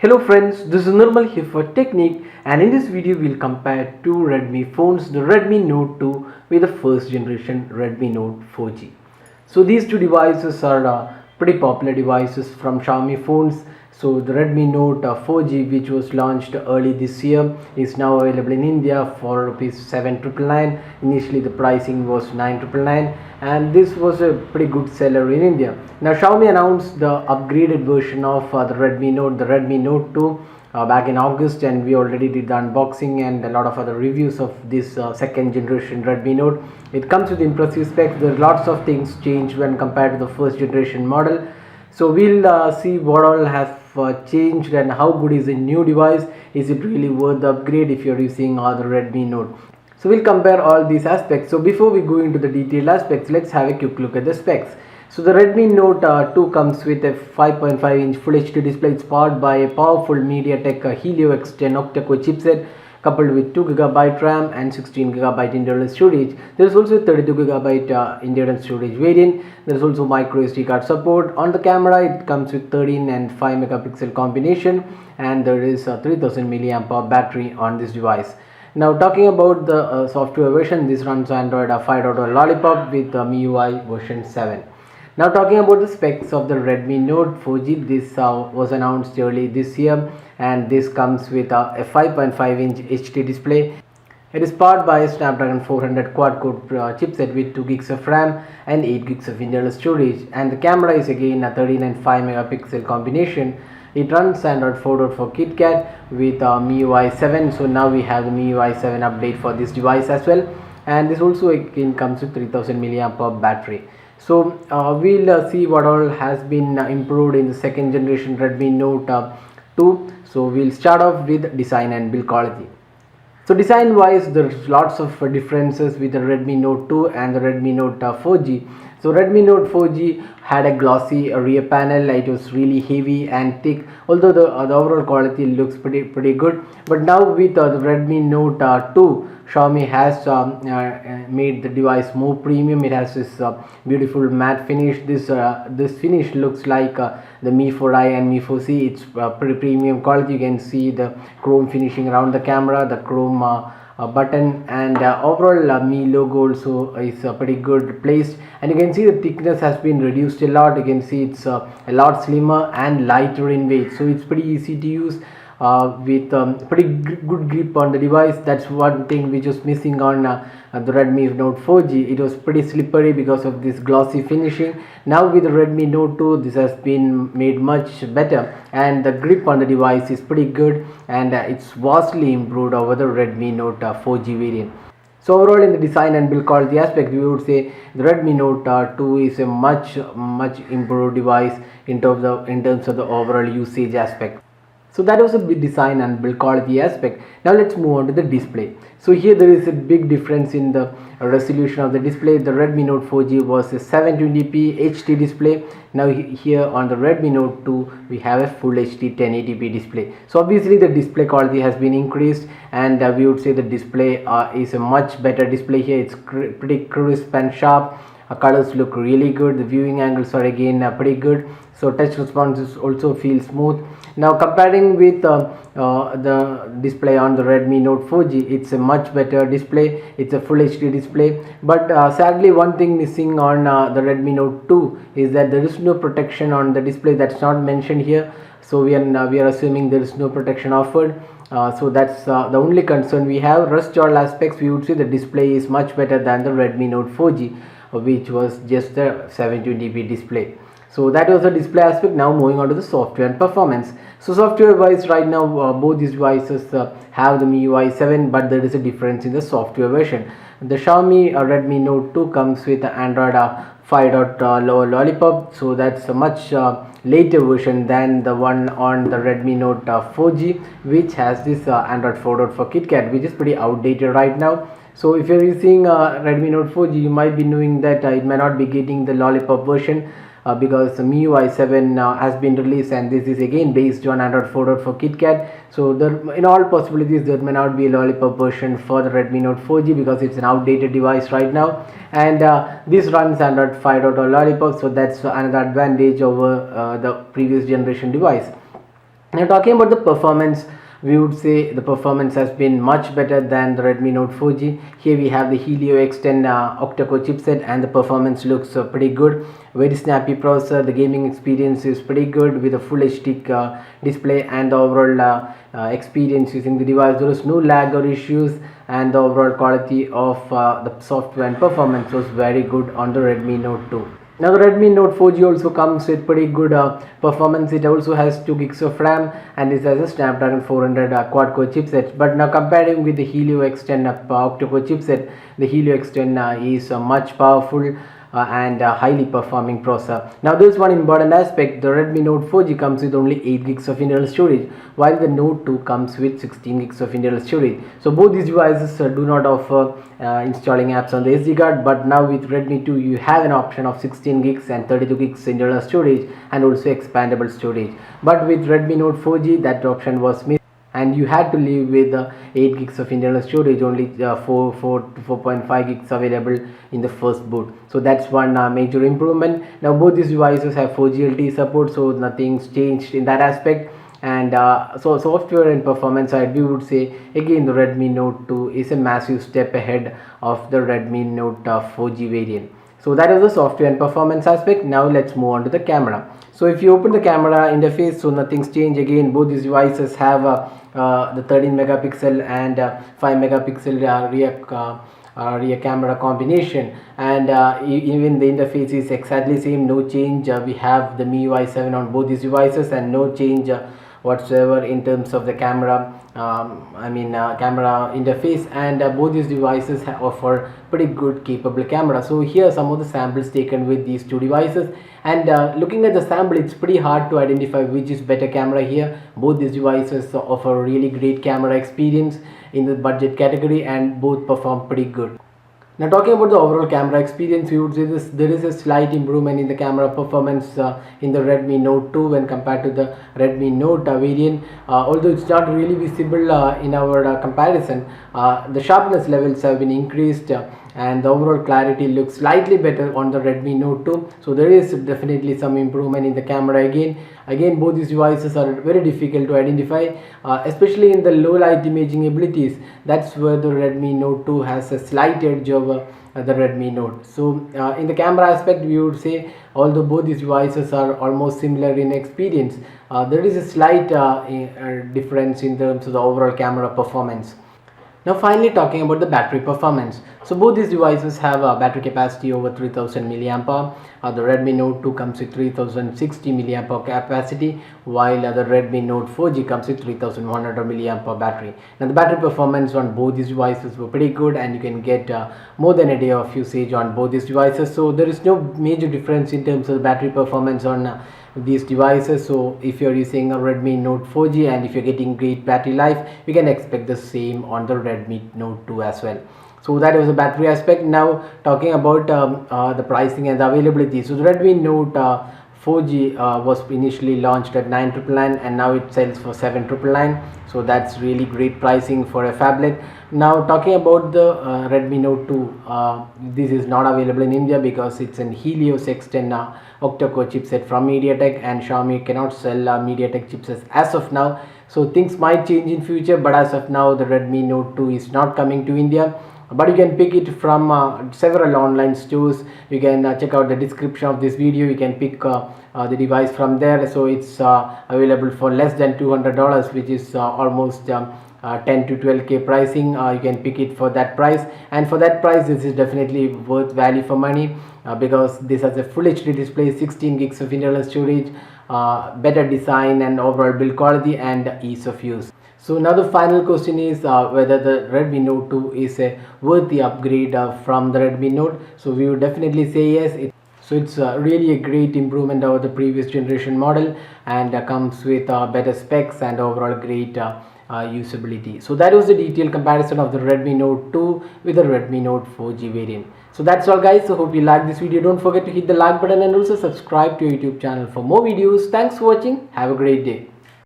Hello friends, this is Nirmal here for Technique, and in this video we'll compare two Redmi phones, the Redmi Note 2 with the first generation Redmi Note 4G. So these two devices are pretty popular devices from Xiaomi phones. So the Redmi Note 4G, which was launched early this year, is now available in India for rupees 7,999. Initially the pricing was 9,999, and this was a pretty good seller in India. Now Xiaomi announced the upgraded version of the Redmi Note 2 back in August, and we already did the unboxing and a lot of other reviews of this second generation Redmi Note. It comes with impressive specs. There are lots of things changed when compared to the first generation model. So we'll see what all have changed and how good is the new device. Is it really worth the upgrade if you're using the Redmi Note? So we'll compare all these aspects. So before we go into the detailed aspects, let's have a quick look at the specs. So the Redmi Note 2 comes with a 5.5-inch Full HD display. It's powered by a powerful MediaTek Helio X10 octa-core chipset, coupled with 2GB RAM and 16GB internal storage. There is also a 32GB internal storage variant. There is also micro SD card support. On the camera, it comes with 13 and 5 megapixel combination, and there is a 3000 mAh battery on this device. Now talking about the software version, this runs Android 5.0 Lollipop with MIUI version 7. Now talking about the specs of the Redmi Note 4G, this was announced early this year, and this comes with a 5.5-inch HD display. It is powered by a Snapdragon 400 quad-core chipset with 2GB of RAM and 8GB of internal storage, and the camera is again a 13 and 5 megapixel combination. It runs Android 4.4 KitKat with MIUI 7. So now we have the MIUI 7 update for this device as well, and this also again comes with 3000 mAh battery. So we'll see what all has been improved in the second generation Redmi Note 2. So we'll start off with design and build quality. So design wise, there's lots of differences with the Redmi Note 2 and the Redmi Note 4G. So Redmi Note 4G had a glossy rear panel. It was really heavy and thick, although the overall quality looks pretty good. But now with the Redmi Note 2, Xiaomi has made the device more premium. It has this beautiful matte finish. This finish looks like the Mi 4i and Mi 4c. It's pretty premium quality. You can see the chrome finishing around the camera, the chrome button, and overall Mi logo also is pretty good placed, and you can see the thickness has been reduced a lot. You can see it's a lot slimmer and lighter in weight, so it's pretty easy to use with pretty good grip on the device. That's one thing which was missing on the Redmi Note 4G. It was pretty slippery because of this glossy finishing. Now with the Redmi Note 2, this has been made much better, and the grip on the device is pretty good, and it's vastly improved over the Redmi Note 4G variant. So overall, in the design and build quality aspect, we would say the Redmi Note 2 is a much improved device in terms of the overall usage aspect. So that was a big design and build quality aspect. Now let's move on to the display. So here there is a big difference in the resolution of the display. The Redmi Note 4G was a 720p HD display. Now here on the Redmi Note 2 we have a full HD 1080p display. So obviously the display quality has been increased, and we would say the display is a much better display here. It's pretty crisp and sharp. Colors look really good. The viewing angles are again pretty good. So touch responses also feel smooth. Now comparing with the display on the Redmi Note 4G, it's a much better display. It's a full HD display, but sadly one thing missing on the Redmi Note 2 is that there is no protection on the display. That's not mentioned here, so we are assuming there is no protection offered. So that's the only concern we have. Rest all aspects, we would say the display is much better than the Redmi Note 4G, which was just a 720p display. So that was the display aspect. Now moving on to the software and performance. So software wise, right now both these devices have the MIUI 7, but there is a difference in the software version. The Xiaomi Redmi Note 2 comes with Android 5.0 Lollipop, so that's a much later version than the one on the Redmi Note 4G, which has this Android 4.4 KitKat, which is pretty outdated right now. So if you're using Redmi Note 4G, you might be knowing that it may not be getting the Lollipop version because the MIUI 7 has been released, and this is again based on Android 4.4 KitKat. So there, in all possibilities, there may not be a Lollipop version for the Redmi Note 4G because it's an outdated device right now, and this runs Android 5.0 Lollipop, so that's another advantage over the previous generation device. Now talking about the performance, we would say the performance has been much better than the Redmi Note 4G. Here we have the Helio X10 octa-core chipset, and the performance looks pretty good. Very snappy processor. The gaming experience is pretty good with a full HD display, and the overall experience using the device, there is no lag or issues, and the overall quality of the software and performance was very good on the Redmi Note 2. Now the Redmi Note 4G also comes with pretty good performance. It also has 2 gigs of RAM, and it has a Snapdragon 400 quad-core chipset. But now comparing with the Helio X10 octa-core chipset, the Helio X10 is much powerful and highly performing processor. Now there is one important aspect: the Redmi Note 4G comes with only 8 gigs of internal storage, while the Note 2 comes with 16 gigs of internal storage. So both these devices do not offer installing apps on the SD card, but now with Redmi 2 you have an option of 16 gigs and 32 gigs internal storage, and also expandable storage. But with Redmi Note 4G that option was missing, and you had to live with 8 gigs of internal storage, only 4.5 gigs available in the first boot. So that's one major improvement. Now both these devices have 4G LTE support, so nothing's changed in that aspect. And so software and performance side, we would say again the Redmi Note 2 is a massive step ahead of the Redmi Note 4G variant. So that is the software and performance aspect. Now let's move on to the camera. So if you open the camera interface, so nothing's changed. Again, both these devices have the 13 megapixel and 5 megapixel rear camera combination, and even the interface is exactly same, no change. We have the MIUI 7 on both these devices, and no change whatsoever in terms of the camera camera interface. And both these devices offer pretty good capable camera. So here are some of the samples taken with these two devices, and looking at the sample, it's pretty hard to identify which is better camera here. Both these devices offer really great camera experience in the budget category, and both perform pretty good. Now talking about the overall camera experience, we would say there is a slight improvement in the camera performance in the Redmi Note 2 when compared to the Redmi Note variant. Although it's not really visible in our comparison, the sharpness levels have been increased, and the overall clarity looks slightly better on the Redmi Note 2. So there is definitely some improvement in the camera. Again both these devices are very difficult to identify, especially in the low light imaging abilities. That's where the Redmi Note 2 has a slight edge over the Redmi Note. So in the camera aspect, we would say although both these devices are almost similar in experience, there is a slight difference in terms of the overall camera performance. Now finally talking about the battery performance. So both these devices have a battery capacity over 3000 mAh. The Redmi Note 2 comes with 3060 mAh capacity, while the Redmi Note 4G comes with 3100 mAh battery. Now the battery performance on both these devices were pretty good, and you can get more than a day of usage on both these devices. So there is no major difference in terms of the battery performance on these devices. So if you're using a Redmi Note 4G and if you're getting great battery life, you can expect the same on the Redmi Note 2 as well. So that was the battery aspect. Now talking about the pricing and the availability. So the Redmi Note 4G was initially launched at 9,999, and now it sells for 7,999. So that's really great pricing for a phablet. Now talking about the Redmi Note 2, this is not available in India because it's an Helios X10 octa-core chipset from MediaTek, and Xiaomi cannot sell MediaTek chipsets as of now. So things might change in future, but as of now the Redmi Note 2 is not coming to India. But you can pick it from several online stores. You can check out the description of this video. You can pick the device from there. So it's available for less than $200, which is almost 10 to 12k pricing. You can pick it for that price, and for that price this is definitely worth value for money, because this has a full HD display, 16 gigs of internal storage, better design and overall build quality, and ease of use. So now the final question is whether the Redmi Note 2 is a worthy upgrade from the Redmi Note. So we would definitely say yes. So it's really a great improvement over the previous generation model, and comes with better specs and overall great usability. So that was the detailed comparison of the Redmi Note 2 with the Redmi Note 4G variant. So that's all guys. So hope you liked this video. Don't forget to hit the like button and also subscribe to our YouTube channel for more videos. Thanks for watching. Have a great day.